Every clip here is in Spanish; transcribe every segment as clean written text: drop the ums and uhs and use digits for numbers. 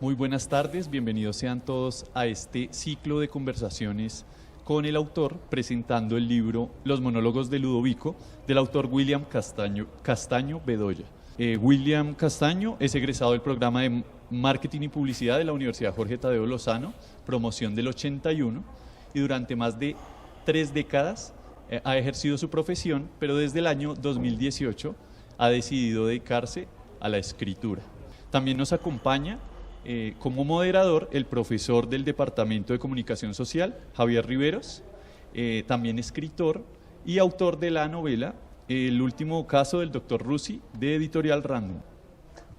Muy buenas tardes, bienvenidos sean todos a este ciclo de conversaciones con el autor presentando el libro Los monólogos de Ludovico, del autor William Castaño Bedoya. William Castaño es egresado del programa de Marketing y Publicidad de la Universidad Jorge Tadeo Lozano, promoción del 81, y durante más de 3 décadas ha ejercido su profesión, pero desde el año 2018 ha decidido dedicarse a la escritura. También nos acompaña como moderador el profesor del Departamento de Comunicación Social, Javier Riveros, también escritor y autor de la novela El último caso del Dr. Rusi, de Editorial Random.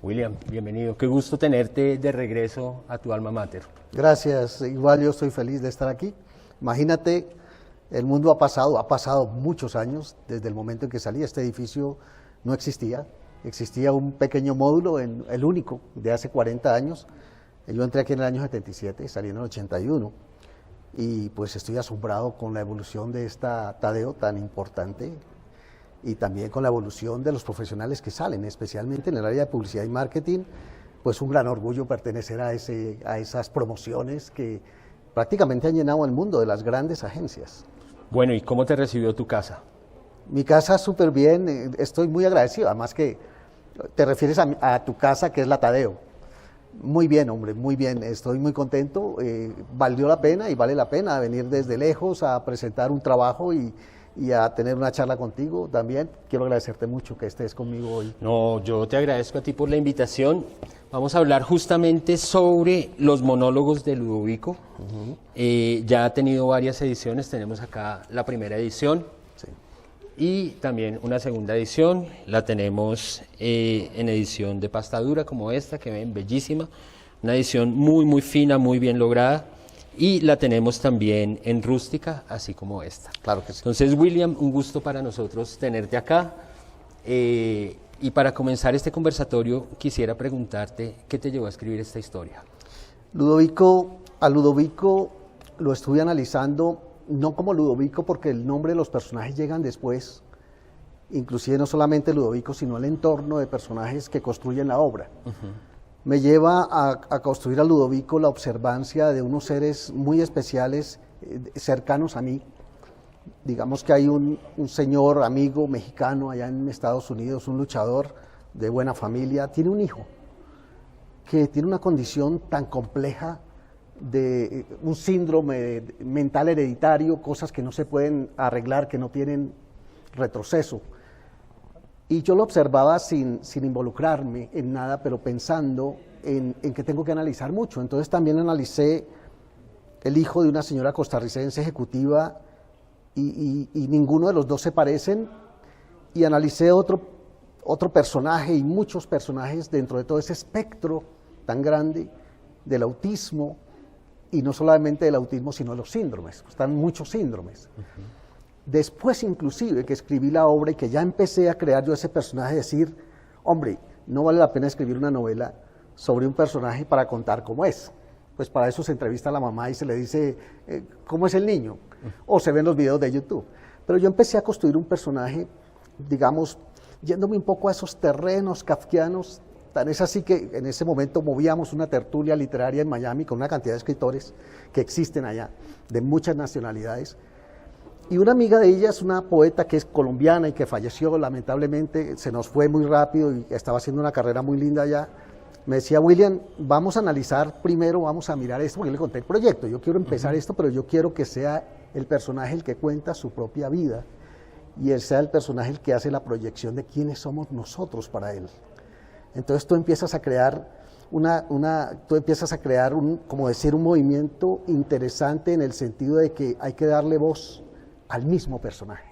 William, bienvenido. Qué gusto tenerte de regreso a tu alma mater. Gracias, igual yo estoy feliz de estar aquí. Imagínate, el mundo ha pasado muchos años desde el momento en que salí. Este edificio no existía. Existía un pequeño módulo, el único, de hace 40 años. Yo entré aquí en el año 77, salí en el 81, y pues estoy asombrado con la evolución de esta Tadeo tan importante, y también con la evolución de los profesionales que salen, especialmente en el área de publicidad y marketing. Pues un gran orgullo pertenecer a esas promociones que prácticamente han llenado el mundo de las grandes agencias. Bueno, ¿y cómo te recibió tu casa? Mi casa súper bien, estoy muy agradecido, además que te refieres a tu casa, que es la Tadeo. Muy bien, hombre, muy bien, estoy muy contento, valió la pena y vale la pena venir desde lejos a presentar un trabajo y a tener una charla contigo también. Quiero agradecerte mucho que estés conmigo hoy. No, yo te agradezco a ti por la invitación. Vamos a hablar justamente sobre los monólogos de Ludovico. Ya ha tenido varias ediciones, tenemos acá la primera edición. Y también una segunda edición, la tenemos en edición de pasta dura como esta, que ven, bellísima, una edición muy fina, muy bien lograda, y la tenemos también en rústica, así como esta. Claro que sí. Entonces, William, un gusto para nosotros tenerte acá, y para comenzar este conversatorio quisiera preguntarte, ¿qué te llevó a escribir esta historia? A Ludovico lo estuve analizando, no como Ludovico, porque el nombre de los personajes llegan después, inclusive no solamente Ludovico, sino el entorno de personajes que construyen la obra. Me lleva a construir a Ludovico la observancia de unos seres muy especiales, cercanos a mí. Digamos que hay un señor amigo mexicano allá en Estados Unidos, un luchador de buena familia, tiene un hijo que tiene una condición tan compleja, de un síndrome mental hereditario, cosas que no se pueden arreglar, que no tienen retroceso. Y yo lo observaba sin involucrarme en nada, pero pensando en que tengo que analizar mucho. Entonces también analicé el hijo de una señora costarricense ejecutiva, y ninguno de los dos se parecen, y analicé otro personaje y muchos personajes dentro de todo ese espectro tan grande del autismo. Y no solamente del autismo, sino de los síndromes. Están muchos síndromes. Después, inclusive, que escribí la obra y que ya empecé a crear yo ese personaje, decir, hombre, no vale la pena escribir una novela sobre un personaje para contar cómo es. Pues para eso se entrevista a la mamá y se le dice, ¿cómo es el niño? O se ven los videos de YouTube. Pero yo empecé a construir un personaje, digamos, yéndome un poco a esos terrenos kafkianos. Tan es así que en ese momento movíamos una tertulia literaria en Miami con una cantidad de escritores que existen allá, de muchas nacionalidades. Y una amiga de ellas, una poeta que es colombiana y que falleció lamentablemente, se nos fue muy rápido y estaba haciendo una carrera muy linda allá, me decía, William, vamos a analizar primero, vamos a mirar esto, porque yo le conté el proyecto, yo quiero empezar esto, pero yo quiero que sea el personaje el que cuenta su propia vida y él sea el personaje el que hace la proyección de quiénes somos nosotros para él. Entonces tú empiezas a crear como decir, un movimiento interesante en el sentido de que hay que darle voz al mismo personaje.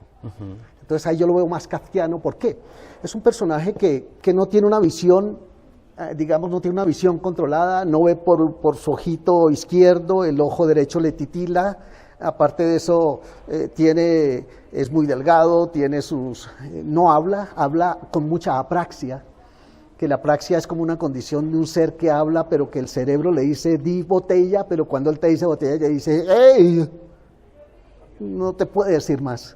Entonces ahí yo lo veo más kafkiano. ¿Por qué? Es un personaje que no tiene una visión, digamos, no tiene una visión controlada, no ve por su ojito izquierdo, el ojo derecho le titila. Aparte de eso, es muy delgado, no habla con mucha apraxia, que la apraxia es como una condición de un ser que habla, pero que el cerebro le dice, di botella, pero cuando él te dice botella, le dice, ¡ey! No te puede decir más.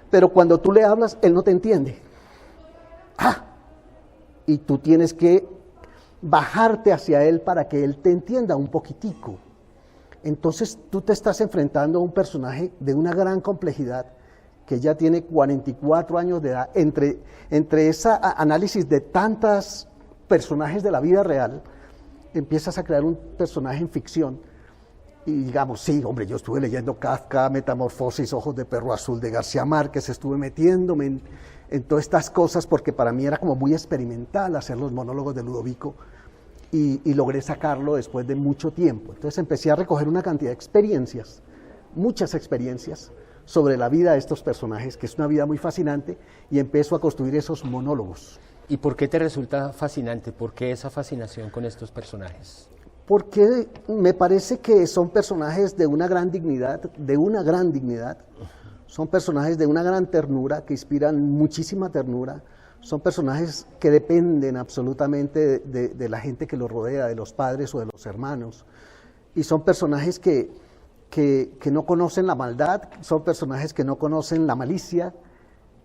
Pero cuando tú le hablas, él no te entiende. Y tú tienes que bajarte hacia él para que él te entienda un poquitico. Entonces tú te estás enfrentando a un personaje de una gran complejidad que ya tiene 44 años de edad. Entre ese análisis de tantos personajes de la vida real, empiezas a crear un personaje en ficción. Y digamos, sí, hombre, yo estuve leyendo Kafka, Metamorfosis, Ojos de Perro Azul de García Márquez, estuve metiéndome en todas estas cosas porque para mí era como muy experimental hacer los monólogos de Ludovico y logré sacarlo después de mucho tiempo. Entonces empecé a recoger una cantidad de experiencias, muchas experiencias sobre la vida de estos personajes, que es una vida muy fascinante, y empiezo a construir esos monólogos. ¿Y por qué te resulta fascinante? ¿Por qué esa fascinación con estos personajes? Porque me parece que son personajes de una gran dignidad, son personajes de una gran ternura, que inspiran muchísima ternura, son personajes que dependen absolutamente de la gente que los rodea, de los padres o de los hermanos, y son personajes que no conocen la maldad, son personajes que no conocen la malicia,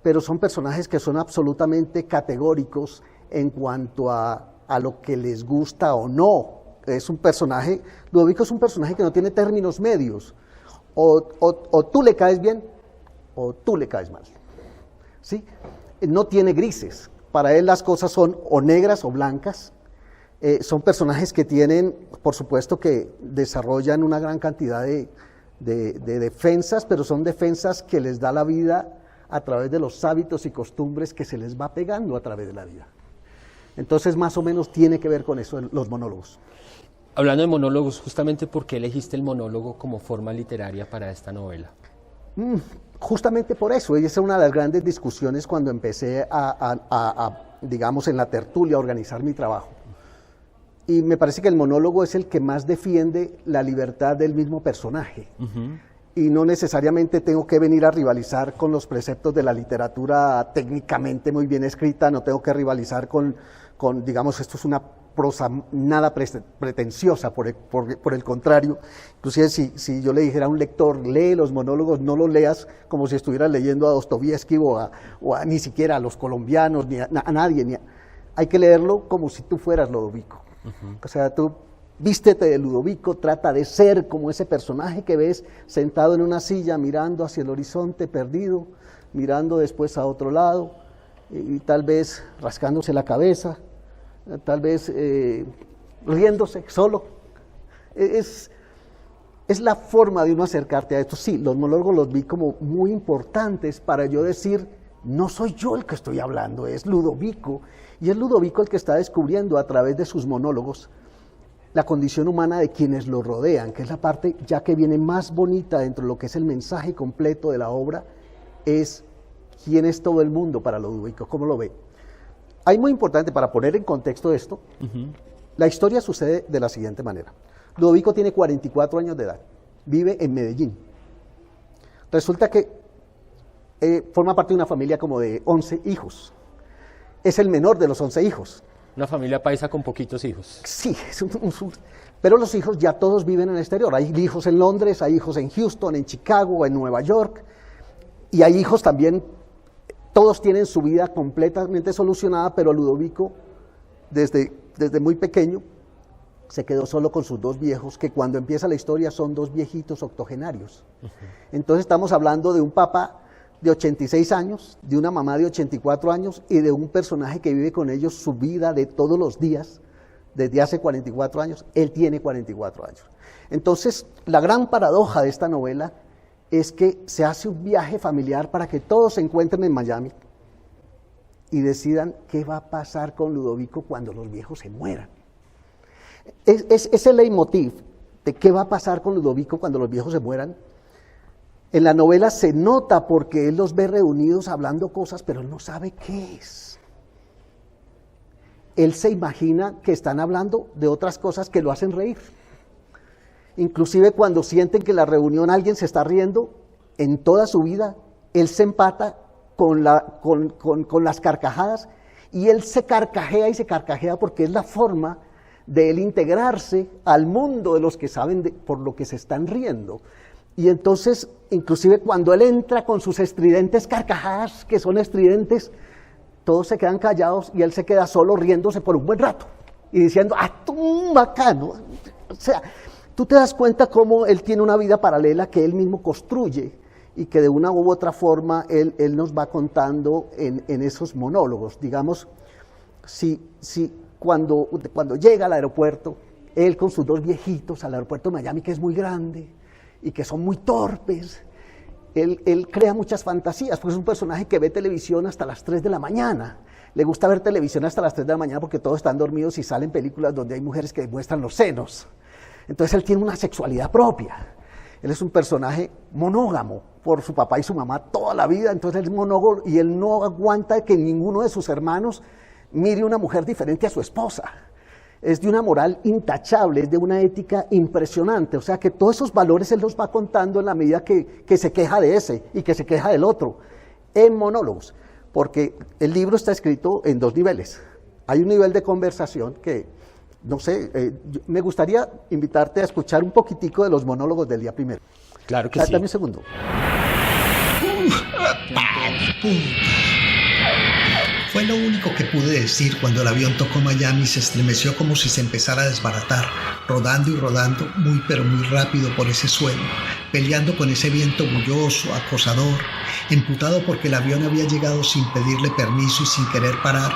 pero son personajes que son absolutamente categóricos en cuanto a lo que les gusta o no. Es un personaje, Ludovico es un personaje que no tiene términos medios, o tú le caes bien o tú le caes mal, ¿sí? No tiene grises, para él las cosas son o negras o blancas. Son personajes que tienen, por supuesto que desarrollan una gran cantidad de defensas, pero son defensas que les da la vida a través de los hábitos y costumbres que se les va pegando a través de la vida. Entonces más o menos tiene que ver con eso los monólogos. Hablando de monólogos, justamente ¿por qué elegiste el monólogo como forma literaria para esta novela? Justamente por eso, y esa es una de las grandes discusiones cuando empecé digamos, en la tertulia a organizar mi trabajo. Y me parece que el monólogo es el que más defiende la libertad del mismo personaje. Y no necesariamente tengo que venir a rivalizar con los preceptos de la literatura técnicamente muy bien escrita, no tengo que rivalizar con digamos, esto es una prosa nada pretenciosa, por el contrario. Inclusive si yo le dijera a un lector, lee los monólogos, no los leas como si estuvieras leyendo a Dostoyevsky ni siquiera a los colombianos, ni a nadie. Hay que leerlo como si tú fueras Ludovico. O sea, tú vístete de Ludovico, trata de ser como ese personaje que ves sentado en una silla mirando hacia el horizonte perdido, mirando después a otro lado y tal vez rascándose la cabeza, tal vez riéndose solo. Es la forma de uno acercarte a esto. Sí, los monólogos los vi como muy importantes para yo decir, no soy yo el que estoy hablando, es Ludovico, y es Ludovico el que está descubriendo a través de sus monólogos la condición humana de quienes lo rodean, que es la parte ya que viene más bonita dentro de lo que es el mensaje completo de la obra, es quién es todo el mundo para Ludovico, cómo lo ve. Hay muy importante, para poner en contexto esto, la historia sucede de la siguiente manera. Ludovico tiene 44 años de edad, vive en Medellín. Resulta que forma parte de una familia como de 11 hijos. Es el menor de los 11 hijos. Una familia paisa con poquitos hijos. Sí, pero los hijos ya todos viven en el exterior. Hay hijos en Londres, hay hijos en Houston, en Chicago, en Nueva York, y hay hijos también. Todos tienen su vida completamente solucionada, pero Ludovico, desde muy pequeño, se quedó solo con sus dos viejos, que cuando empieza la historia son dos viejitos octogenarios. Entonces estamos hablando de un papá de 86 años, de una mamá de 84 años y de un personaje que vive con ellos su vida de todos los días, desde hace 44 años. Él tiene 44 años. Entonces, la gran paradoja de esta novela es que se hace un viaje familiar para que todos se encuentren en Miami y decidan qué va a pasar con Ludovico cuando los viejos se mueran. Es el leitmotiv de qué va a pasar con Ludovico cuando los viejos se mueran. En la novela se nota porque él los ve reunidos hablando cosas, pero él no sabe qué es. Él se imagina que están hablando de otras cosas que lo hacen reír. Inclusive cuando sienten que en la reunión alguien se está riendo, en toda su vida, él se empata con las carcajadas y él se carcajea y se carcajea porque es la forma de él integrarse al mundo de los que saben por lo que se están riendo. Y entonces, inclusive cuando él entra con sus estridentes carcajadas, que son estridentes, todos se quedan callados y él se queda solo riéndose por un buen rato. y diciendo, tú bacano. O sea, tú te das cuenta cómo él tiene una vida paralela que él mismo construye y que de una u otra forma él nos va contando en esos monólogos. Digamos, si cuando llega al aeropuerto, él con sus dos viejitos al aeropuerto de Miami, que es muy grande y que son muy torpes, él crea muchas fantasías, porque es un personaje que ve televisión hasta las 3 de la mañana. Le gusta ver televisión hasta las 3 de la mañana porque todos están dormidos y salen películas donde hay mujeres que muestran los senos. Entonces él tiene una sexualidad propia. Él es un personaje monógamo por su papá y su mamá toda la vida, entonces él es monógamo y él no aguanta que ninguno de sus hermanos mire una mujer diferente a su esposa. Es de una moral intachable, es de una ética impresionante, o sea que todos esos valores él los va contando en la medida que se queja de ese y que se queja del otro, en monólogos, porque el libro está escrito en dos niveles. Hay un nivel de conversación que, no sé, me gustaría invitarte a escuchar un poquitico de los monólogos del día primero. Claro que sí. Dame un segundo. Fue lo único que pude decir cuando el avión tocó Miami y se estremeció como si se empezara a desbaratar, rodando y rodando muy pero muy rápido por ese suelo, peleando con ese viento bulloso, acosador, emputado porque el avión había llegado sin pedirle permiso y sin querer parar,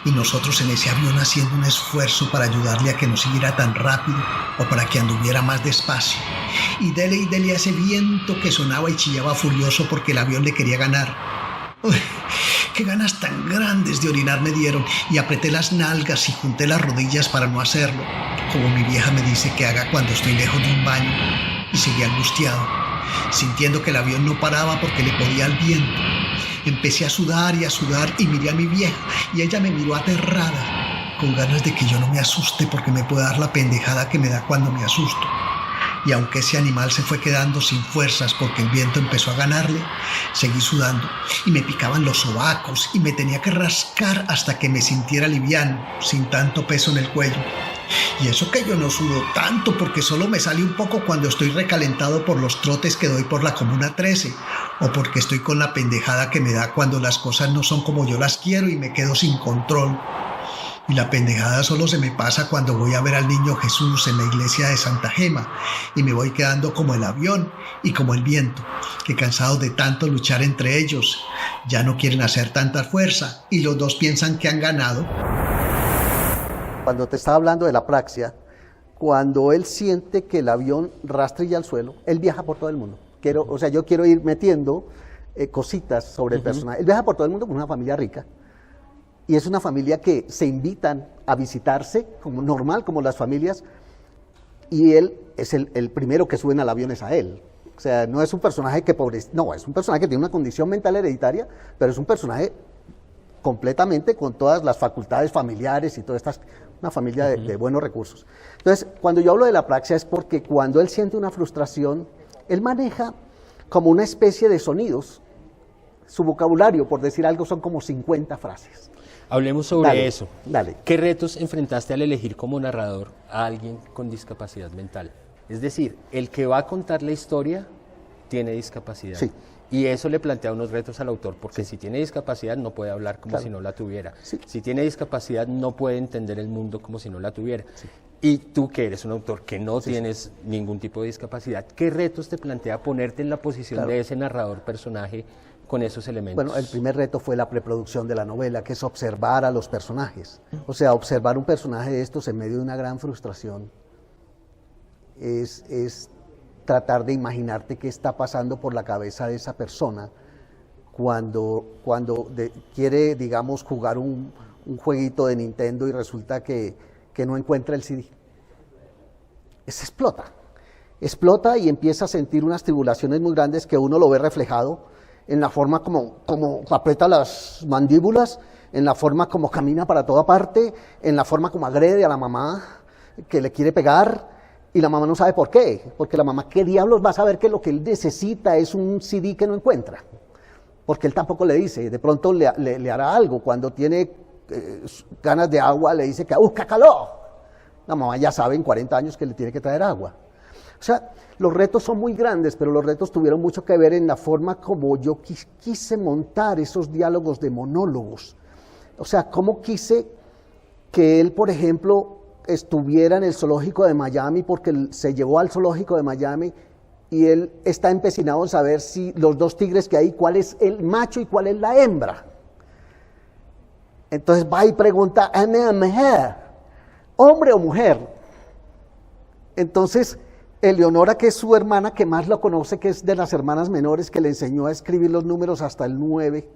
y nosotros en ese avión haciendo un esfuerzo para ayudarle a que no siguiera tan rápido o para que anduviera más despacio. Y dele a ese viento que sonaba y chillaba furioso porque el avión le quería ganar. Uy, qué ganas tan grandes de orinar me dieron, y apreté las nalgas y junté las rodillas para no hacerlo, como mi vieja me dice que haga cuando estoy lejos de un baño, y seguí angustiado, sintiendo que el avión no paraba porque le podía al viento. Empecé a sudar y miré a mi vieja y ella me miró aterrada, con ganas de que yo no me asuste porque me puede dar la pendejada que me da cuando me asusto. Y aunque ese animal se fue quedando sin fuerzas porque el viento empezó a ganarle, seguí sudando y me picaban los sobacos y me tenía que rascar hasta que me sintiera liviano, sin tanto peso en el cuello. Y eso que yo no sudo tanto porque solo me sale un poco cuando estoy recalentado por los trotes que doy por la Comuna 13 o porque estoy con la pendejada que me da cuando las cosas no son como yo las quiero y me quedo sin control. Y la pendejada solo se me pasa cuando voy a ver al niño Jesús en la iglesia de Santa Gema y me voy quedando como el avión y como el viento, que cansados de tanto luchar entre ellos, ya no quieren hacer tanta fuerza y los dos piensan que han ganado. Cuando te estaba hablando de la praxia, cuando él siente que el avión rastrilla al suelo, él viaja por todo el mundo. Yo quiero ir metiendo cositas sobre el personaje. Él viaja por todo el mundo con una familia rica. Y es una familia que se invitan a visitarse, como normal, como las familias, y él es el primero que suben al avión es a él. O sea, no es un personaje que no, es un personaje que tiene una condición mental hereditaria, pero es un personaje completamente con todas las facultades familiares y todas estas, una familia de buenos recursos. Entonces, cuando yo hablo de la praxia es porque cuando él siente una frustración, él maneja como una especie de sonidos. Su vocabulario, por decir algo, son como 50 frases. Hablemos sobre eso. Dale. ¿Qué retos enfrentaste al elegir como narrador a alguien con discapacidad mental? Es decir, el que va a contar la historia tiene discapacidad. Sí. Y eso le plantea unos retos al autor, porque si tiene discapacidad no puede hablar como si no la tuviera. Sí. Si tiene discapacidad no puede entender el mundo como si no la tuviera. Sí. Y tú que eres un autor que no tienes ningún tipo de discapacidad, ¿qué retos te plantea ponerte en la posición de ese narrador personaje con esos elementos? Bueno, el primer reto fue la preproducción de la novela, que es observar a los personajes. O sea, observar un personaje de estos en medio de una gran frustración es tratar de imaginarte qué está pasando por la cabeza de esa persona cuando quiere, digamos, jugar un jueguito de Nintendo y resulta que no encuentra el CD. Explota y empieza a sentir unas tribulaciones muy grandes que uno lo ve reflejado en la forma como aprieta las mandíbulas, en la forma como camina para toda parte, en la forma como agrede a la mamá que le quiere pegar y la mamá no sabe por qué, porque la mamá, ¿qué diablos va a saber que lo que él necesita es un CD que no encuentra? Porque él tampoco le dice, de pronto le hará algo, cuando tiene ganas de agua le dice que busca calor. La mamá ya sabe en 40 años que le tiene que traer agua. O sea, los retos son muy grandes, pero los retos tuvieron mucho que ver en la forma como yo quise montar esos diálogos de monólogos. O sea, cómo quise que él, por ejemplo, estuviera en el zoológico de Miami porque se llevó al zoológico de Miami y él está empecinado en saber si los dos tigres que hay, cuál es el macho y cuál es la hembra. Entonces va y pregunta, mujer, hombre o mujer. Entonces Eleonora, que es su hermana que más lo conoce, que es de las hermanas menores, que le enseñó a escribir los números hasta el 9,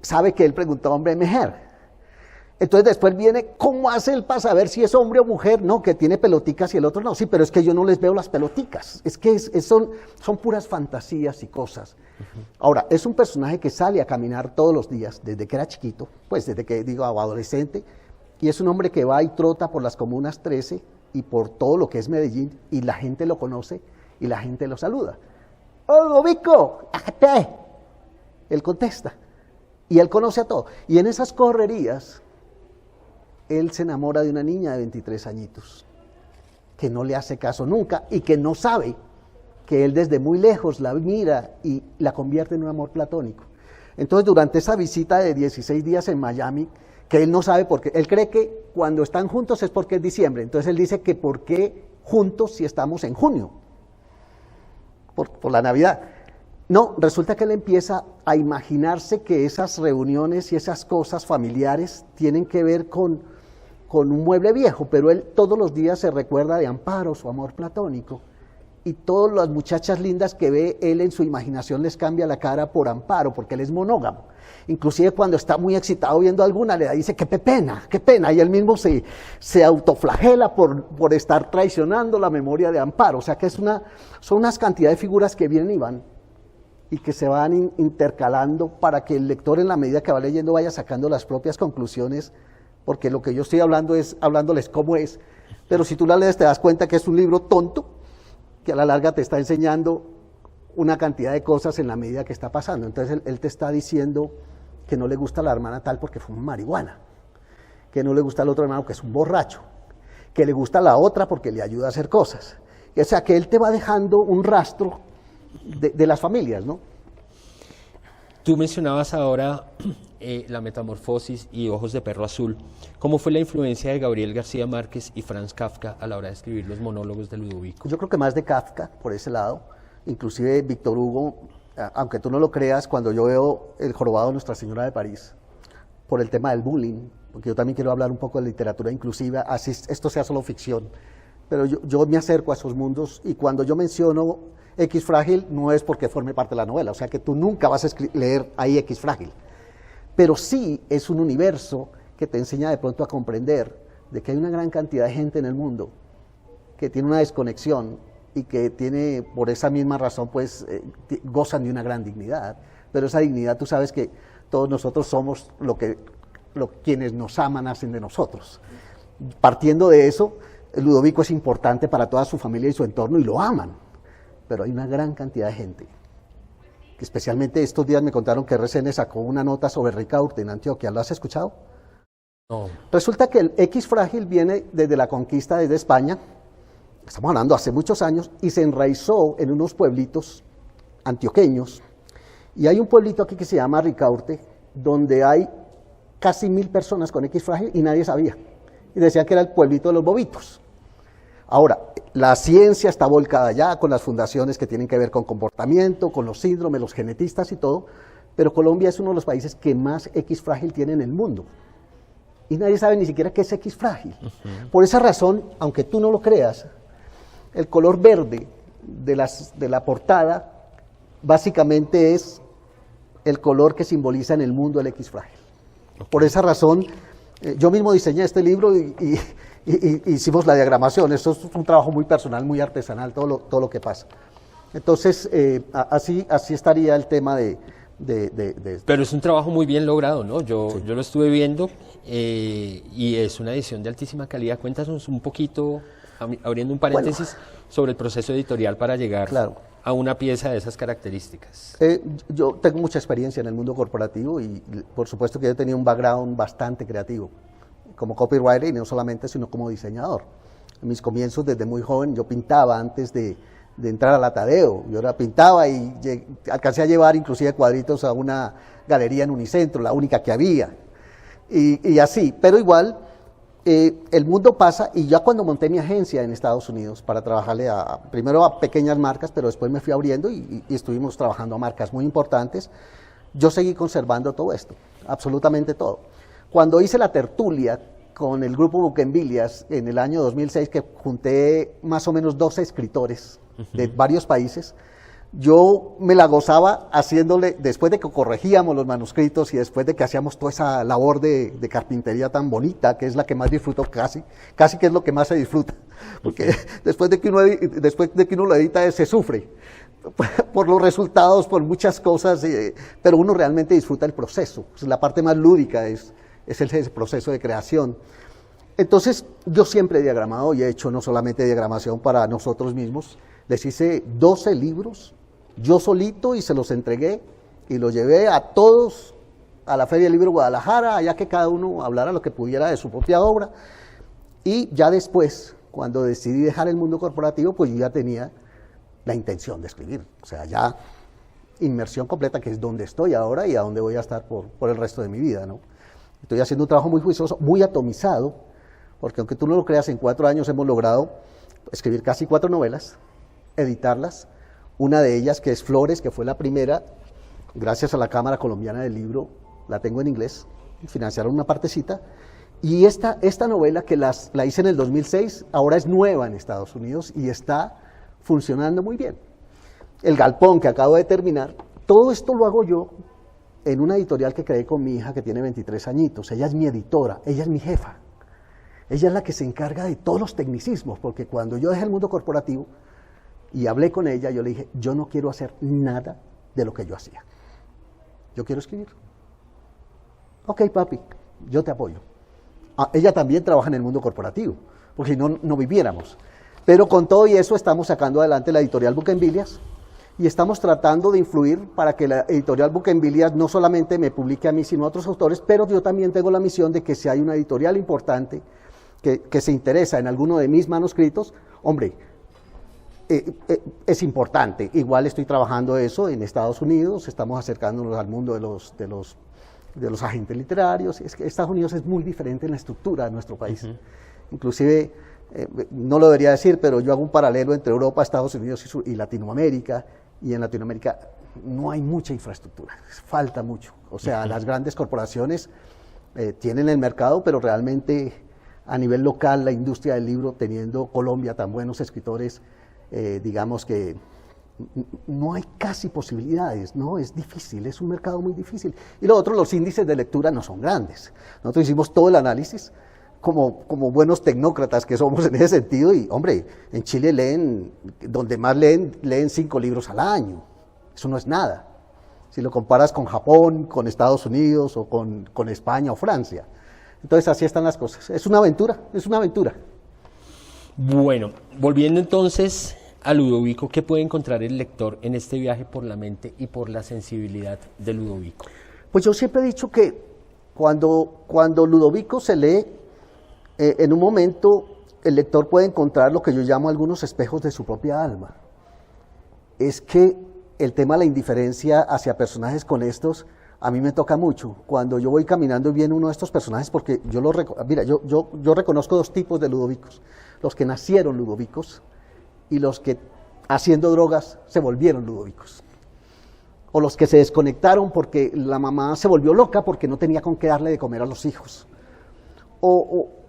sabe que él preguntó hombre o mujer. Entonces después viene, ¿cómo hace él para saber si es hombre o mujer? No, que tiene peloticas y el otro no. Sí, pero es que yo no les veo las peloticas. Es que son puras fantasías y cosas. Ahora, es un personaje que sale a caminar todos los días, desde que era chiquito, pues desde que, digo, adolescente, y es un hombre que va y trota por las comunas 13 y por todo lo que es Medellín, y la gente lo conoce y la gente lo saluda. ¡Oh, Ludovico! ¡Ajate! Él contesta, y él conoce a todo. Y en esas correrías, él se enamora de una niña de 23 añitos, que no le hace caso nunca y que no sabe que él desde muy lejos la mira y la convierte en un amor platónico. Entonces, durante esa visita de 16 días en Miami, que él no sabe por qué, él cree que cuando están juntos es porque es diciembre, entonces él dice que por qué juntos si estamos en junio, por la Navidad. No, resulta que él empieza a imaginarse que esas reuniones y esas cosas familiares tienen que ver con un mueble viejo, pero él todos los días se recuerda de Amparo, su amor platónico, y todas las muchachas lindas que ve él en su imaginación les cambia la cara por Amparo, porque él es monógamo. Inclusive cuando está muy excitado viendo alguna, le dice qué pena, y él mismo se autoflagela por estar traicionando la memoria de Amparo. O sea que son unas cantidades de figuras que vienen y van, y que se van intercalando para que el lector, en la medida que va leyendo, vaya sacando las propias conclusiones, porque lo que yo estoy hablando es hablándoles cómo es, pero si tú la lees te das cuenta que es un libro tonto, que a la larga te está enseñando una cantidad de cosas en la medida que está pasando. Entonces él te está diciendo que no le gusta a la hermana tal porque fuma marihuana, que no le gusta al otro hermano que es un borracho, que le gusta a la otra porque le ayuda a hacer cosas. O sea que él te va dejando un rastro de las familias, ¿no? Tú mencionabas ahora La Metamorfosis y Ojos de Perro Azul. ¿Cómo fue la influencia de Gabriel García Márquez y Franz Kafka a la hora de escribir los monólogos de Ludovico? Yo creo que más de Kafka, por ese lado. Inclusive Víctor Hugo, aunque tú no lo creas, cuando yo veo El jorobado de Nuestra Señora de París, por el tema del bullying, porque yo también quiero hablar un poco de literatura inclusiva, así esto sea solo ficción, pero yo me acerco a esos mundos, y cuando yo menciono X Frágil no es porque forme parte de la novela, o sea que tú nunca vas a leer ahí X Frágil, pero sí es un universo que te enseña de pronto a comprender de que hay una gran cantidad de gente en el mundo que tiene una desconexión y que tiene, por esa misma razón, pues gozan de una gran dignidad, pero esa dignidad tú sabes que todos nosotros somos quienes nos aman hacen de nosotros. Partiendo de eso, Ludovico es importante para toda su familia y su entorno y lo aman, pero hay una gran cantidad de gente, que especialmente estos días me contaron que RCN sacó una nota sobre Ricaurte en Antioquia. ¿Lo has escuchado? No. Resulta que el X Frágil viene desde la conquista, desde España, estamos hablando hace muchos años, y se enraizó en unos pueblitos antioqueños, y hay un pueblito aquí que se llama Ricaurte, donde hay casi 1000 personas con X Frágil y nadie sabía, y decían que era el pueblito de los bobitos. Ahora, la ciencia está volcada ya con las fundaciones que tienen que ver con comportamiento, con los síndromes, los genetistas y todo, pero Colombia es uno de los países que más X Frágil tiene en el mundo. Y nadie sabe ni siquiera qué es X Frágil. Por esa razón, aunque tú no lo creas, el color verde de la portada básicamente es el color que simboliza en el mundo el X Frágil. Por esa razón, yo mismo diseñé este libro y hicimos la diagramación. Esto es un trabajo muy personal, muy artesanal, todo lo que pasa. Entonces, así estaría el tema de... Pero es un trabajo muy bien logrado, ¿no? Yo lo estuve viendo y es una edición de altísima calidad. Cuéntanos un poquito, abriendo un paréntesis, sobre el proceso editorial para llegar a una pieza de esas características. Yo tengo mucha experiencia en el mundo corporativo y por supuesto que yo he tenido un background bastante creativo, como copywriter, y no solamente, sino como diseñador. En mis comienzos, desde muy joven, yo pintaba antes de entrar a la Tadeo. Yo pintaba y alcancé a llevar inclusive cuadritos a una galería en Unicentro, la única que había. y así, pero igual el mundo pasa, y ya cuando monté mi agencia en Estados Unidos para trabajarle primero a pequeñas marcas, pero después me fui abriendo y estuvimos trabajando a marcas muy importantes, yo seguí conservando todo esto, absolutamente todo. Cuando hice la tertulia con el grupo Buquenvilias en el año 2006, que junté más o menos 12 escritores de varios países, yo me la gozaba haciéndole, después de que corregíamos los manuscritos y después de que hacíamos toda esa labor de carpintería tan bonita, que es la que más disfruto casi que es lo que más se disfruta, porque después de que uno lo edita se sufre por los resultados, por muchas cosas, pero uno realmente disfruta el proceso, la parte más lúdica es ese proceso de creación. Entonces yo siempre he diagramado y he hecho no solamente diagramación para nosotros mismos, les hice 12 libros, yo solito, y se los entregué y los llevé a todos a la Feria del Libro de Guadalajara, allá que cada uno hablara lo que pudiera de su propia obra. Y ya después, cuando decidí dejar el mundo corporativo, pues yo ya tenía la intención de escribir, o sea, ya inmersión completa, que es donde estoy ahora y a donde voy a estar por el resto de mi vida, ¿no? Estoy haciendo un trabajo muy juicioso, muy atomizado, porque aunque tú no lo creas, en 4 años hemos logrado escribir casi 4 novelas, editarlas. Una de ellas, que es Flores, que fue la primera, gracias a la Cámara Colombiana del Libro, la tengo en inglés, financiaron una partecita. Y esta novela, que la hice en el 2006, ahora es nueva en Estados Unidos y está funcionando muy bien. El Galpón, que acabo de terminar, todo esto lo hago yo en una editorial que creé con mi hija, que tiene 23 añitos. Ella es mi editora, ella es mi jefa. Ella es la que se encarga de todos los tecnicismos, porque cuando yo dejé el mundo corporativo y hablé con ella, yo le dije, yo no quiero hacer nada de lo que yo hacía. Yo quiero escribir. Ok, papi, yo te apoyo. Ella también trabaja en el mundo corporativo, porque si no, no viviéramos. Pero con todo y eso estamos sacando adelante la editorial Buquenvilias y estamos tratando de influir para que la editorial Buquenvilias no solamente me publique a mí, sino a otros autores, pero yo también tengo la misión de que si hay una editorial importante que se interesa en alguno de mis manuscritos, hombre, es importante. Igual estoy trabajando eso en Estados Unidos, estamos acercándonos al mundo de los agentes literarios. Es que Estados Unidos es muy diferente en la estructura de nuestro país. Inclusive, no lo debería decir, pero yo hago un paralelo entre Europa, Estados Unidos y Latinoamérica, y en Latinoamérica no hay mucha infraestructura, falta mucho. O sea, las grandes corporaciones tienen el mercado, pero realmente a nivel local, la industria del libro, teniendo Colombia tan buenos escritores, digamos que no hay casi posibilidades, ¿no? Es difícil, es un mercado muy difícil. Y lo otro, los índices de lectura no son grandes. Nosotros hicimos todo el análisis como buenos tecnócratas que somos en ese sentido, y hombre, en Chile donde más leen 5 libros al año. Eso no es nada. Si lo comparas con Japón, con Estados Unidos o con España o Francia. Entonces así están las cosas. Es una aventura, es una aventura. Bueno, volviendo entonces a Ludovico, ¿qué puede encontrar el lector en este viaje por la mente y por la sensibilidad de Ludovico? Pues yo siempre he dicho que cuando Ludovico se lee, en un momento el lector puede encontrar lo que yo llamo algunos espejos de su propia alma. Es que el tema de la indiferencia hacia personajes con estos, a mí me toca mucho. Cuando yo voy caminando y viene uno de estos personajes, porque yo reconozco 2 tipos de Ludovicos: los que nacieron Ludovicos y los que haciendo drogas se volvieron Ludovicos, o los que se desconectaron porque la mamá se volvió loca porque no tenía con qué darle de comer a los hijos.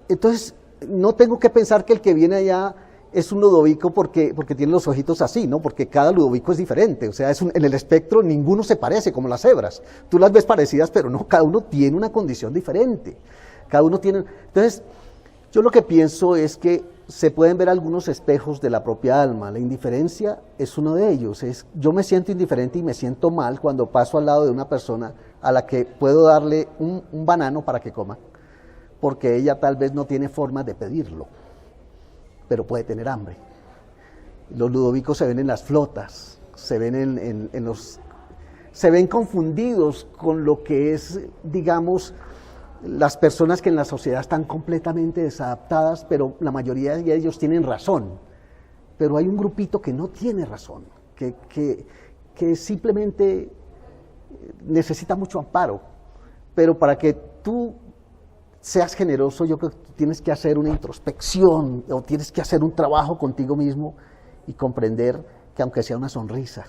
Entonces no tengo que pensar que el que viene allá es un Ludovico porque tiene los ojitos así, ¿no? Porque cada Ludovico es diferente, o sea, en el espectro ninguno se parece, como las cebras. Tú las ves parecidas, pero no, cada uno tiene una condición diferente. Cada uno tiene... Entonces, yo lo que pienso es que se pueden ver algunos espejos de la propia alma. La indiferencia es uno de ellos. Yo me siento indiferente y me siento mal cuando paso al lado de una persona a la que puedo darle un banano para que coma, porque ella tal vez no tiene forma de pedirlo, pero puede tener hambre. Los Ludovicos se ven en las flotas, se ven se ven confundidos con lo que es, digamos, las personas que en la sociedad están completamente desadaptadas, pero la mayoría de ellos tienen razón. Pero hay un grupito que no tiene razón, que simplemente necesita mucho amparo. Pero para que tú seas generoso, yo creo que tienes que hacer una introspección o tienes que hacer un trabajo contigo mismo y comprender que aunque sea una sonrisa,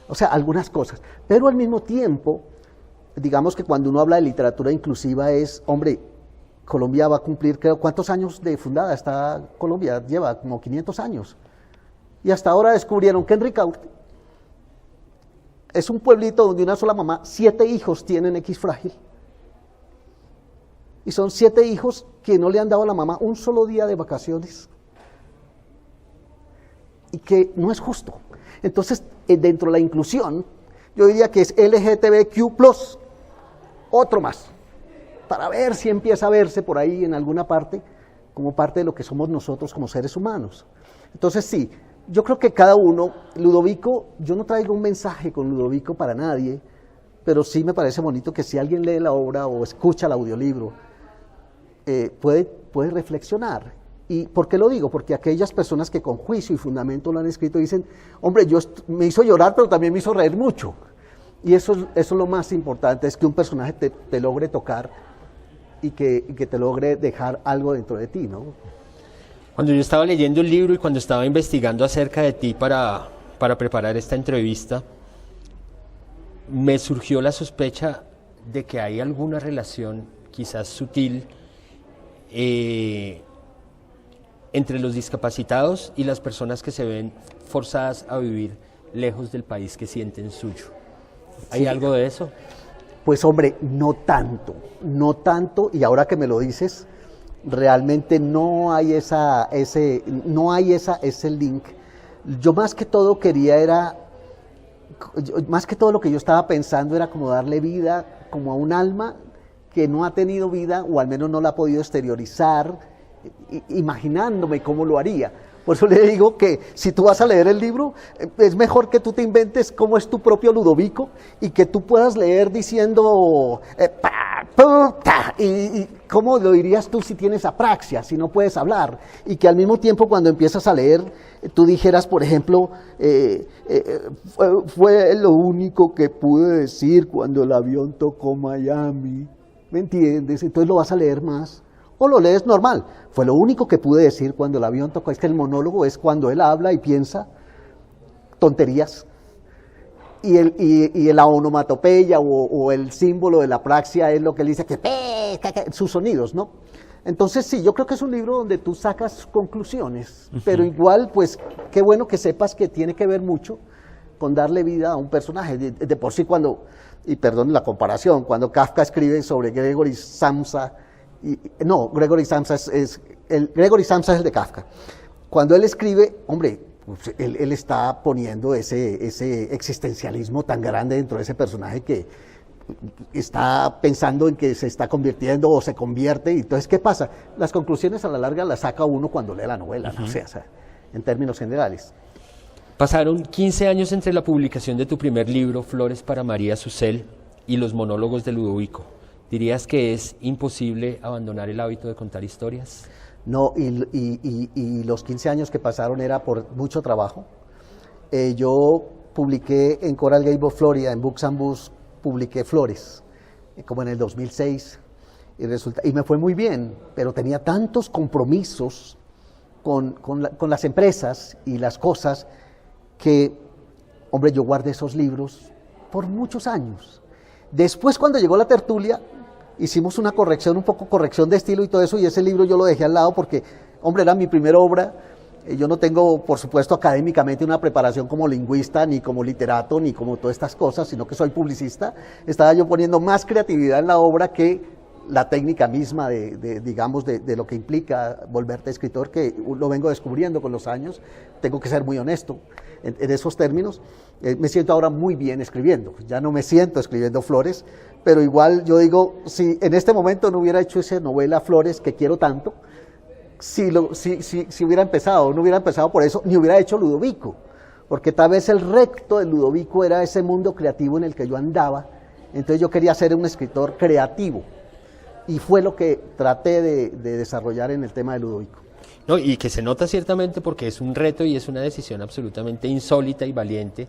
o sea, algunas cosas, pero al mismo tiempo, digamos que cuando uno habla de literatura inclusiva es, hombre, Colombia va a cumplir, creo, ¿cuántos años de fundada está Colombia? Lleva como 500 años. Y hasta ahora descubrieron que en Ricaurte es un pueblito donde una sola mamá, 7 hijos tienen X frágil. Y son 7 hijos que no le han dado a la mamá un solo día de vacaciones. Y que no es justo. Entonces, dentro de la inclusión, yo diría que es LGTBQ+, otro más, para ver si empieza a verse por ahí en alguna parte, como parte de lo que somos nosotros como seres humanos. Entonces, sí, yo creo que cada uno, Ludovico, yo no traigo un mensaje con Ludovico para nadie, pero sí me parece bonito que si alguien lee la obra o escucha el audiolibro, puede reflexionar. ¿Y por qué lo digo? Porque aquellas personas que con juicio y fundamento lo han escrito dicen, hombre, me hizo llorar, pero también me hizo reír mucho. Y eso es lo más importante, es que un personaje te logre tocar y que te logre dejar algo dentro de ti, ¿no? Cuando yo estaba leyendo el libro y cuando estaba investigando acerca de ti para preparar esta entrevista, me surgió la sospecha de que hay alguna relación, quizás sutil, entre los discapacitados y las personas que se ven forzadas a vivir lejos del país que sienten suyo. ¿Hay algo de eso? Pues hombre, no tanto, y ahora que me lo dices, realmente no hay ese link. Yo más que todo lo que yo estaba pensando era como darle vida como a un alma que no ha tenido vida o al menos no la ha podido exteriorizar, imaginándome cómo lo haría. Por eso le digo que si tú vas a leer el libro, es mejor que tú te inventes cómo es tu propio Ludovico y que tú puedas leer diciendo y cómo lo dirías tú si tienes apraxia, si no puedes hablar, y que al mismo tiempo cuando empiezas a leer tú dijeras, por ejemplo, fue lo único que pude decir cuando el avión tocó Miami, ¿me entiendes? Entonces lo vas a leer más. O lo lees normal, fue lo único que pude decir cuando el avión tocó. Es que el monólogo es cuando él habla y piensa tonterías. Y la onomatopeya o el símbolo de la apraxia es lo que él dice, sus sonidos, ¿no? Entonces sí, yo creo que es un libro donde tú sacas conclusiones, pero igual, pues, qué bueno que sepas que tiene que ver mucho con darle vida a un personaje. De por sí cuando, y perdón la comparación, cuando Kafka escribe sobre Gregory Samsa, Gregory Samsa es el de Kafka. Cuando él escribe, hombre, pues él está poniendo ese existencialismo tan grande dentro de ese personaje que está pensando en que se está convirtiendo o se convierte. Y entonces, ¿qué pasa? Las conclusiones a la larga las saca uno cuando lee la novela, ¿no? O sea, en términos generales. Pasaron 15 años entre la publicación de tu primer libro, Flores para María Susel, y los monólogos de Ludovico. ¿Dirías que es imposible abandonar el hábito de contar historias? No, y los 15 años que pasaron era por mucho trabajo. Yo publiqué en Coral Gables, Florida, en Books and Books, publiqué Flores, como en el 2006, y me fue muy bien, pero tenía tantos compromisos con las empresas y las cosas que, hombre, yo guardé esos libros por muchos años. Después, cuando llegó la tertulia, hicimos una corrección, un poco corrección de estilo y todo eso, y ese libro yo lo dejé al lado porque, hombre, era mi primera obra. Yo no tengo, por supuesto, académicamente una preparación como lingüista, ni como literato, ni como todas estas cosas, sino que soy publicista. Estaba yo poniendo más creatividad en la obra que la técnica misma de lo que implica volverte escritor, que lo vengo descubriendo con los años. Tengo que ser muy honesto en esos términos. Me siento ahora muy bien escribiendo, ya no me siento escribiendo Flores, pero igual yo digo, si en este momento no hubiera hecho esa novela Flores que quiero tanto, si hubiera empezado, no hubiera empezado por eso, ni hubiera hecho Ludovico, porque tal vez el recto de Ludovico era ese mundo creativo en el que yo andaba. Entonces yo quería ser un escritor creativo, y fue lo que traté de desarrollar en el tema de Ludovico. No, y que se nota ciertamente porque es un reto y es una decisión absolutamente insólita y valiente,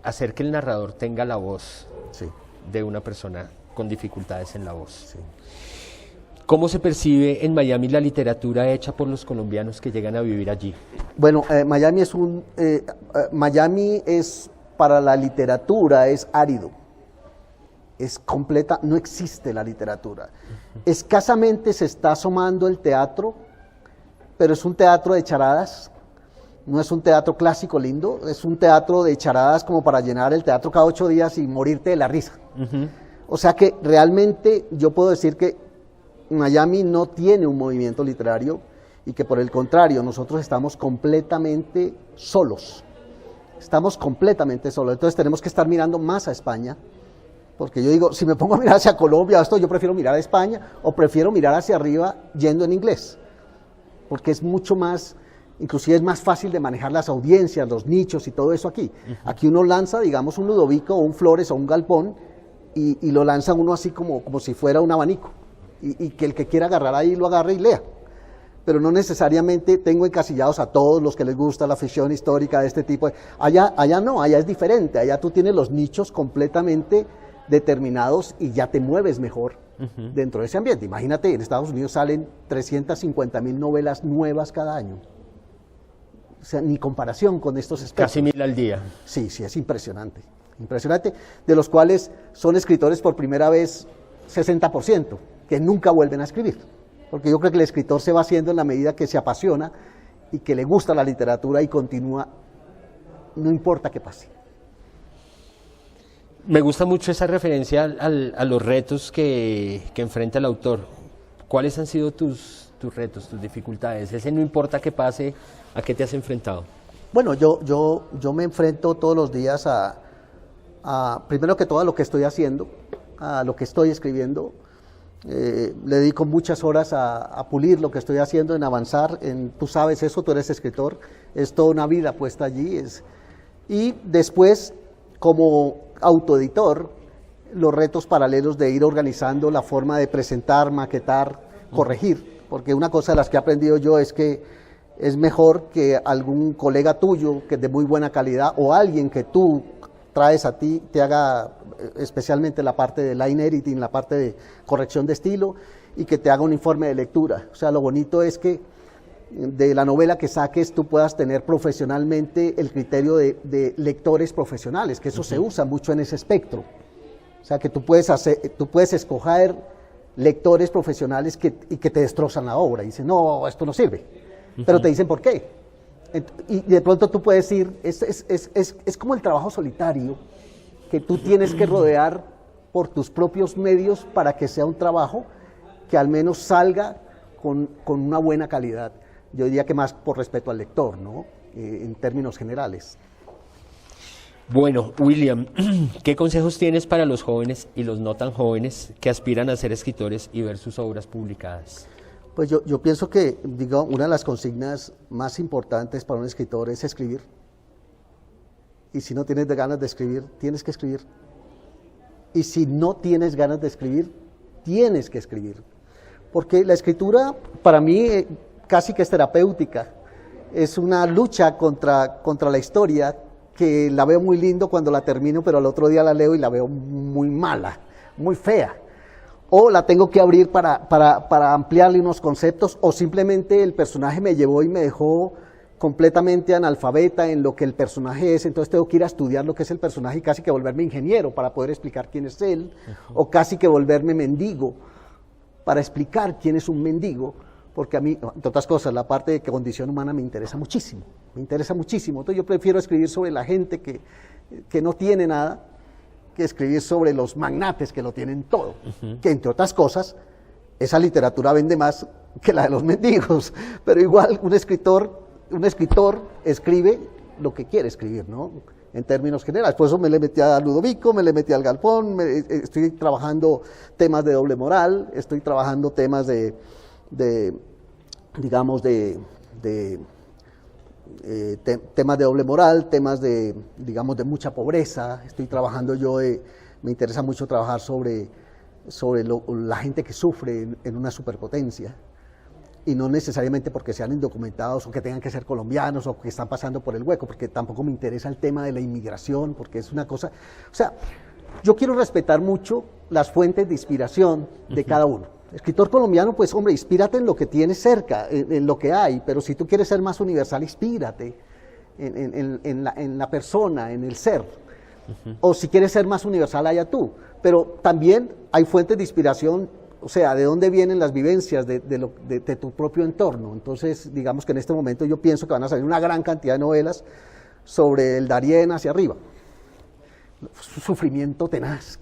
hacer que el narrador tenga la voz de una persona con dificultades en la voz. Sí. ¿Cómo se percibe en Miami la literatura hecha por los colombianos que llegan a vivir allí? Bueno, Miami es para la literatura es árido, es completa, no existe la literatura. Escasamente se está asomando el teatro, pero es un teatro de charadas, no es un teatro clásico lindo, es un teatro de charadas como para llenar el teatro cada 8 días y morirte de la risa. O sea que realmente yo puedo decir que Miami no tiene un movimiento literario y que por el contrario nosotros estamos completamente solos. Estamos completamente solos, entonces tenemos que estar mirando más a España, porque yo digo, si me pongo a mirar hacia Colombia, yo prefiero mirar a España o prefiero mirar hacia arriba yendo en inglés, porque es mucho más, inclusive es más fácil de manejar las audiencias, los nichos y todo eso aquí. Aquí uno lanza, digamos, un Ludovico o un Flores o un Galpón y lo lanza uno así como si fuera un abanico y que el que quiera agarrar ahí lo agarre y lea. Pero no necesariamente tengo encasillados a todos los que les gusta la ficción histórica de este tipo. Allá no, allá es diferente, allá tú tienes los nichos completamente determinados y ya te mueves mejor dentro de ese ambiente. Imagínate, en Estados Unidos salen 350.000 novelas nuevas cada año. O sea, ni comparación con estos espectros. Casi 1000 al día. Sí, es impresionante, impresionante, de los cuales son escritores por primera vez 60%, que nunca vuelven a escribir. Porque yo creo que el escritor se va haciendo en la medida que se apasiona y que le gusta la literatura y continúa, no importa qué pase. Me gusta mucho esa referencia a los retos que enfrenta el autor. ¿Cuáles han sido tus retos, tus dificultades? Ese no importa qué pase, ¿a qué te has enfrentado? Bueno, yo me enfrento todos los días primero que todo a lo que estoy haciendo, a lo que estoy escribiendo. Le dedico muchas horas a pulir lo que estoy haciendo, en avanzar, tú sabes eso, tú eres escritor, es toda una vida puesta allí. Y después, como autoeditor, los retos paralelos de ir organizando la forma de presentar, maquetar, corregir, porque una cosa de las que he aprendido yo es que es mejor que algún colega tuyo, que es de muy buena calidad, o alguien que tú traes a ti, te haga especialmente la parte de line editing, la parte de corrección de estilo, y que te haga un informe de lectura. O sea, lo bonito es que de la novela que saques tú puedas tener profesionalmente el criterio de lectores profesionales, que eso se usa mucho en ese espectro. O sea, que tú puedes escoger lectores profesionales que te destrozan la obra y dicen, no, esto no sirve, pero te dicen por qué. Y de pronto tú puedes ir, es como el trabajo solitario, que tú tienes que rodear por tus propios medios para que sea un trabajo que al menos salga con una buena calidad. Yo diría que más por respeto al lector, ¿no? En términos generales. Bueno, William, ¿qué consejos tienes para los jóvenes y los no tan jóvenes que aspiran a ser escritores y ver sus obras publicadas? Pues yo pienso que, una de las consignas más importantes para un escritor es escribir. Y si no tienes ganas de escribir, tienes que escribir. Y si no tienes ganas de escribir, tienes que escribir. Porque la escritura, para mí, casi que es terapéutica. Es una lucha contra la historia, que la veo muy lindo cuando la termino, pero al otro día la leo y la veo muy mala, muy fea. O la tengo que abrir para ampliarle unos conceptos, o simplemente el personaje me llevó y me dejó completamente analfabeta en lo que el personaje es, entonces tengo que ir a estudiar lo que es el personaje y casi que volverme ingeniero para poder explicar quién es él, o casi que volverme mendigo para explicar quién es un mendigo, porque a mí, entre otras cosas, la parte de condición humana me interesa muchísimo, entonces yo prefiero escribir sobre la gente que no tiene nada, que escribir sobre los magnates que lo tienen todo, que entre otras cosas, esa literatura vende más que la de los mendigos, pero igual un escritor escribe lo que quiere escribir, ¿no? En términos generales. Por eso me le metí a Ludovico, me le metí al Galpón, estoy trabajando temas de doble moral, estoy trabajando temas temas de doble moral, temas de mucha pobreza. Estoy trabajando me interesa mucho trabajar sobre la gente que sufre en una superpotencia. Y no necesariamente porque sean indocumentados o que tengan que ser colombianos o que están pasando por el hueco, porque tampoco me interesa el tema de la inmigración, porque es una cosa, o sea, yo quiero respetar mucho las fuentes de inspiración de cada uno. Escritor colombiano, pues hombre, inspírate en lo que tienes cerca, en lo que hay, pero si tú quieres ser más universal, inspírate en la persona, en el ser. O si quieres ser más universal, allá tú. Pero también hay fuentes de inspiración, o sea, de dónde vienen las vivencias de tu propio entorno. Entonces, digamos que en este momento yo pienso que van a salir una gran cantidad de novelas sobre el Darién hacia arriba. Sufrimiento tenaz.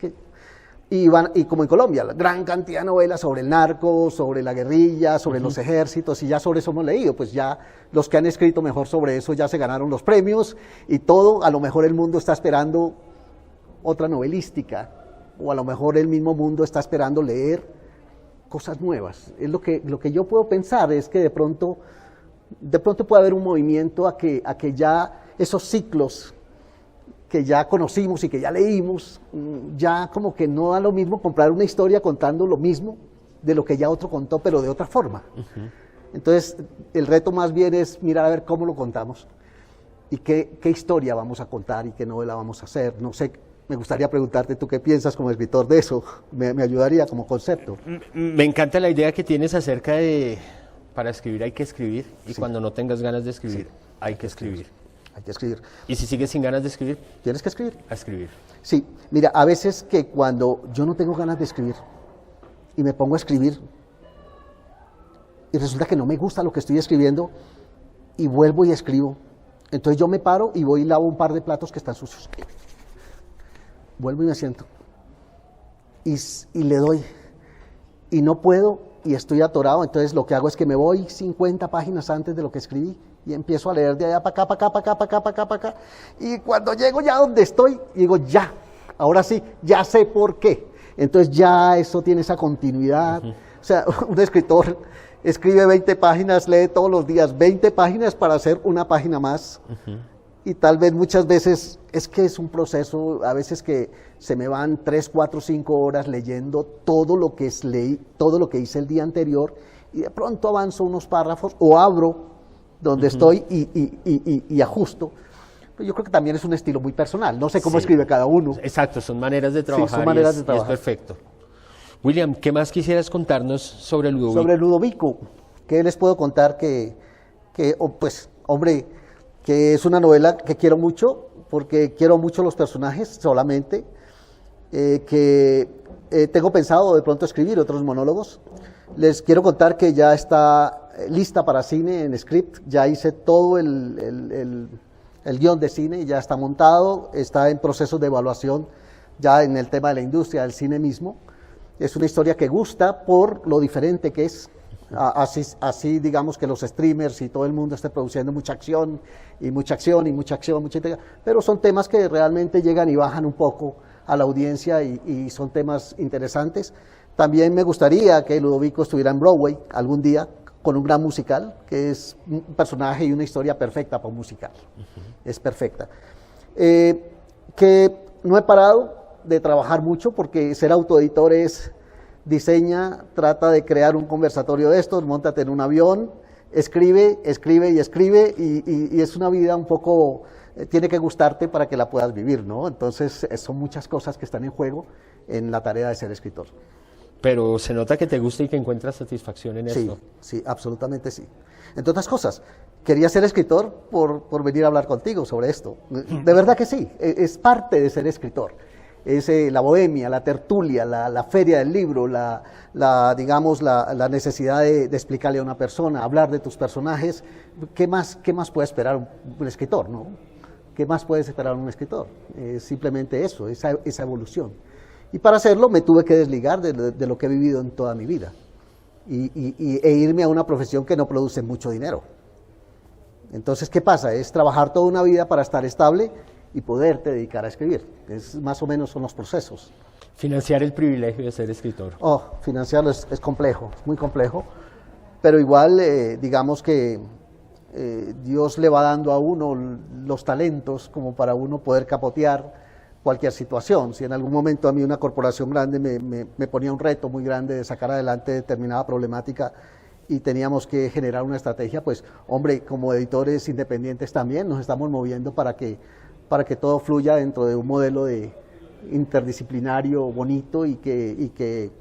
Y como en Colombia, la gran cantidad de novelas sobre el narco, sobre la guerrilla, sobre los ejércitos, y ya sobre eso hemos leído, pues ya los que han escrito mejor sobre eso ya se ganaron los premios y todo, a lo mejor el mundo está esperando otra novelística, o a lo mejor el mismo mundo está esperando leer cosas nuevas. Es lo que yo puedo pensar, es que de pronto puede haber un movimiento a que ya esos ciclos que ya conocimos y que ya leímos, ya como que no da lo mismo comprar una historia contando lo mismo de lo que ya otro contó, pero de otra forma. Entonces, el reto más bien es mirar a ver cómo lo contamos y qué historia vamos a contar y qué novela vamos a hacer. No sé, me gustaría preguntarte tú qué piensas como escritor de eso, me ayudaría como concepto. Me encanta la idea que tienes acerca de, para escribir hay que escribir, y cuando no tengas ganas de escribir, hay que escribir. Hay que escribir. Y si sigues sin ganas de escribir, tienes que escribir. A escribir. Sí, mira, a veces que cuando yo no tengo ganas de escribir y me pongo a escribir y resulta que no me gusta lo que estoy escribiendo y vuelvo y escribo, entonces yo me paro y voy y lavo un par de platos que están sucios. Vuelvo y me siento y le doy y no puedo y estoy atorado, entonces lo que hago es que me voy 50 páginas antes de lo que escribí y empiezo a leer de allá para acá, para acá, para acá, para acá, para acá, para acá. Y cuando llego ya donde estoy, digo, ya, ahora sí, ya sé por qué. Entonces ya eso tiene esa continuidad. O sea, un escritor escribe 20 páginas, lee todos los días 20 páginas para hacer una página más. Y tal vez muchas veces es que es un proceso, a veces que se me van 3, 4, 5 horas leyendo todo lo que leí, todo lo que hice el día anterior, y de pronto avanzo unos párrafos o abro donde estoy y ajusto. Pero yo creo que también es un estilo muy personal, no sé cómo escribe cada uno. Exacto, son maneras de trabajar, son maneras de trabajar. Y es perfecto. William, ¿qué más quisieras contarnos sobre Ludovico? Sobre Ludovico, ¿qué les puedo contar? Pues, hombre, que es una novela que quiero mucho, porque quiero mucho los personajes solamente, que tengo pensado de pronto escribir otros monólogos. Les quiero contar que ya está lista para cine en script, ya hice todo el guión de cine, ya está montado, está en proceso de evaluación ya en el tema de la industria del cine mismo. Es una historia que gusta por lo diferente que es, así digamos que los streamers y todo el mundo esté produciendo mucha acción y mucha acción y mucha acción, mucha entrega, pero son temas que realmente llegan y bajan un poco a la audiencia y son temas interesantes. También me gustaría que Ludovico estuviera en Broadway algún día con un gran musical, que es un personaje y una historia perfecta para un musical. Es perfecta. Que no he parado de trabajar mucho porque ser autoeditor es diseña, trata de crear un conversatorio de estos, móntate en un avión, escribe, escribe y escribe y es una vida un poco, tiene que gustarte para que la puedas vivir, ¿no? Entonces son muchas cosas que están en juego en la tarea de ser escritor. Pero se nota que te gusta y que encuentras satisfacción en esto. Sí, absolutamente sí. Entre otras cosas, quería ser escritor por venir a hablar contigo sobre esto. De verdad que sí, es parte de ser escritor. Es la bohemia, la tertulia, la feria del libro, digamos, la necesidad de explicarle a una persona, hablar de tus personajes. ¿Qué más puede esperar un escritor, no? ¿Qué más puedes esperar un escritor? Simplemente eso, esa evolución. Y para hacerlo me tuve que desligar de lo que he vivido en toda mi vida e irme a una profesión que no produce mucho dinero. Entonces, ¿qué pasa? Es trabajar toda una vida para estar estable y poderte dedicar a escribir. Más o menos son los procesos. Financiar el privilegio de ser escritor. Financiarlo es complejo, es muy complejo, pero igual digamos que Dios le va dando a uno los talentos como para uno poder capotear cualquier situación. Si en algún momento a mí una corporación grande me ponía un reto muy grande de sacar adelante determinada problemática y teníamos que generar una estrategia, pues hombre, como editores independientes también nos estamos moviendo para que todo fluya dentro de un modelo de interdisciplinario bonito y que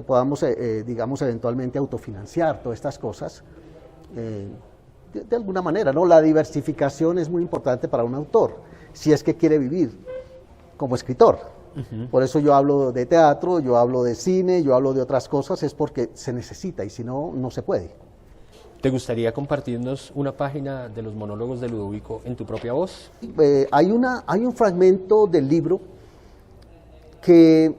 podamos, digamos, eventualmente autofinanciar todas estas cosas. De alguna manera, ¿no? La diversificación es muy importante para un autor, si es que quiere vivir como escritor. Por eso yo hablo de teatro, yo hablo de cine, yo hablo de otras cosas, es porque se necesita y si no, no se puede. ¿Te gustaría compartirnos una página de los monólogos de Ludovico en tu propia voz? Hay un fragmento del libro que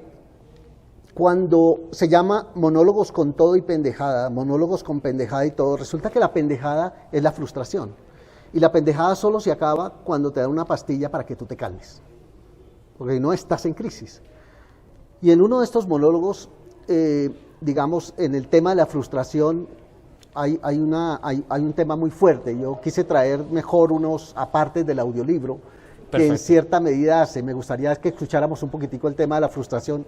cuando se llama monólogos con todo y pendejada, monólogos con pendejada y todo, resulta que la pendejada es la frustración. Y la pendejada solo se acaba cuando te dan una pastilla para que tú te calmes, porque no estás en crisis. Y en uno de estos monólogos, digamos, en el tema de la frustración, hay un tema muy fuerte. Yo quise traer mejor unos apartes del audiolibro, que en cierta medida hace. Me gustaría que escucháramos un poquitico el tema de la frustración.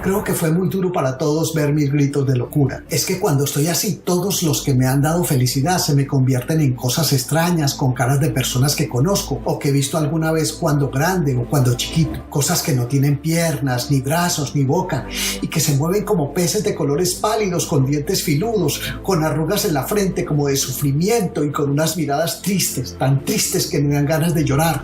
Creo que fue muy duro para todos ver mis gritos de locura. Es que cuando estoy así, todos los que me han dado felicidad se me convierten en cosas extrañas, con caras de personas que conozco o que he visto alguna vez cuando grande o cuando chiquito. Cosas que no tienen piernas, ni brazos, ni boca y que se mueven como peces de colores pálidos, con dientes filudos, con arrugas en la frente como de sufrimiento y con unas miradas tristes, tan tristes que me dan ganas de llorar.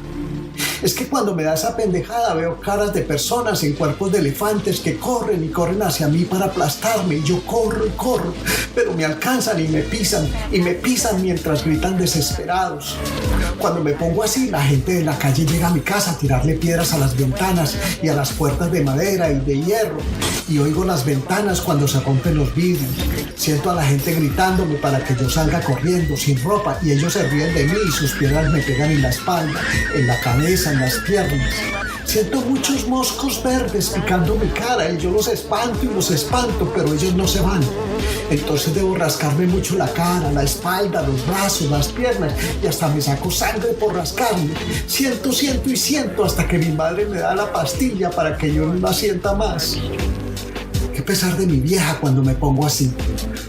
Es que cuando me da esa pendejada veo caras de personas en cuerpos de elefantes que corren y corren hacia mí para aplastarme y yo corro y corro, pero me alcanzan y me pisan mientras gritan desesperados. Cuando me pongo así, la gente de la calle llega a mi casa a tirarle piedras a las ventanas y a las puertas de madera y de hierro y oigo las ventanas cuando se rompen los vidrios. Siento a la gente gritándome para que yo salga corriendo sin ropa y ellos se ríen de mí y sus piedras me pegan en la espalda, en la cabeza, en las piernas. Siento muchos moscos verdes picando mi cara y yo los espanto y los espanto, pero ellos no se van. Entonces debo rascarme mucho la cara, la espalda, los brazos, las piernas y hasta me saco sangre por rascarme. Siento y siento hasta que mi madre me da la pastilla para que yo no la sienta más. Qué pesar de mi vieja cuando me pongo así.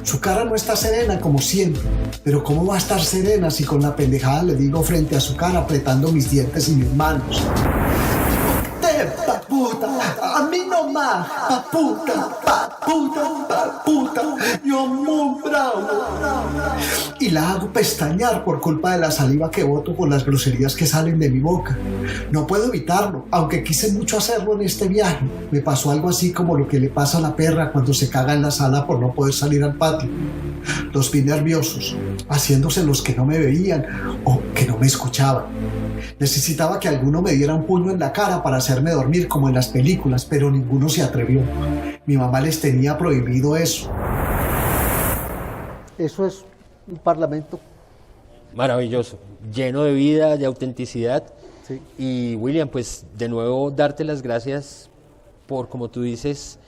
Su cara no está serena como siempre, pero ¿cómo va a estar serena si con la pendejada le digo frente a su cara apretando mis dientes y mis manos? Paputa, a mí no más, paputa, yo muy bravo. Y la hago pestañear por culpa de la saliva que boto por las groserías que salen de mi boca. No puedo evitarlo, aunque quise mucho hacerlo en este viaje. Me pasó algo así como lo que le pasa a la perra cuando se caga en la sala por no poder salir al patio. Los vi nerviosos, haciéndose los que no me veían o que no me escuchaban. Necesitaba que alguno me diera un puño en la cara para hacerme dormir como en las películas, pero ninguno se atrevió. Mi mamá les tenía prohibido eso. Eso es un parlamento. Maravilloso, lleno de vida, de autenticidad. Sí. Y William, pues de nuevo darte las gracias por, como tú dices,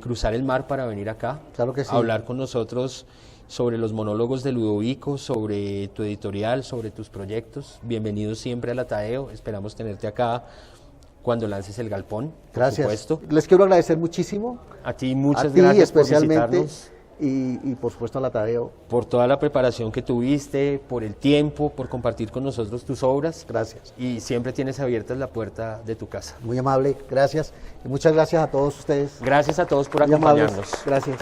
cruzar el mar para venir acá, Claro que sí. a hablar con nosotros sobre los monólogos de Ludovico, sobre tu editorial, sobre tus proyectos. Bienvenido siempre a la Tadeo, esperamos tenerte acá cuando lances el Galpón, Gracias. por supuesto. Les quiero agradecer muchísimo. A ti muchas a ti gracias especialmente, por visitarnos, y por supuesto a la Tadeo. por toda la preparación que tuviste, por el tiempo, por compartir con nosotros tus obras. Gracias. Y siempre tienes abiertas la puerta de tu casa. Muy amable, gracias. Y muchas gracias a todos ustedes. Gracias a todos por Muy amables. acompañarnos. Gracias.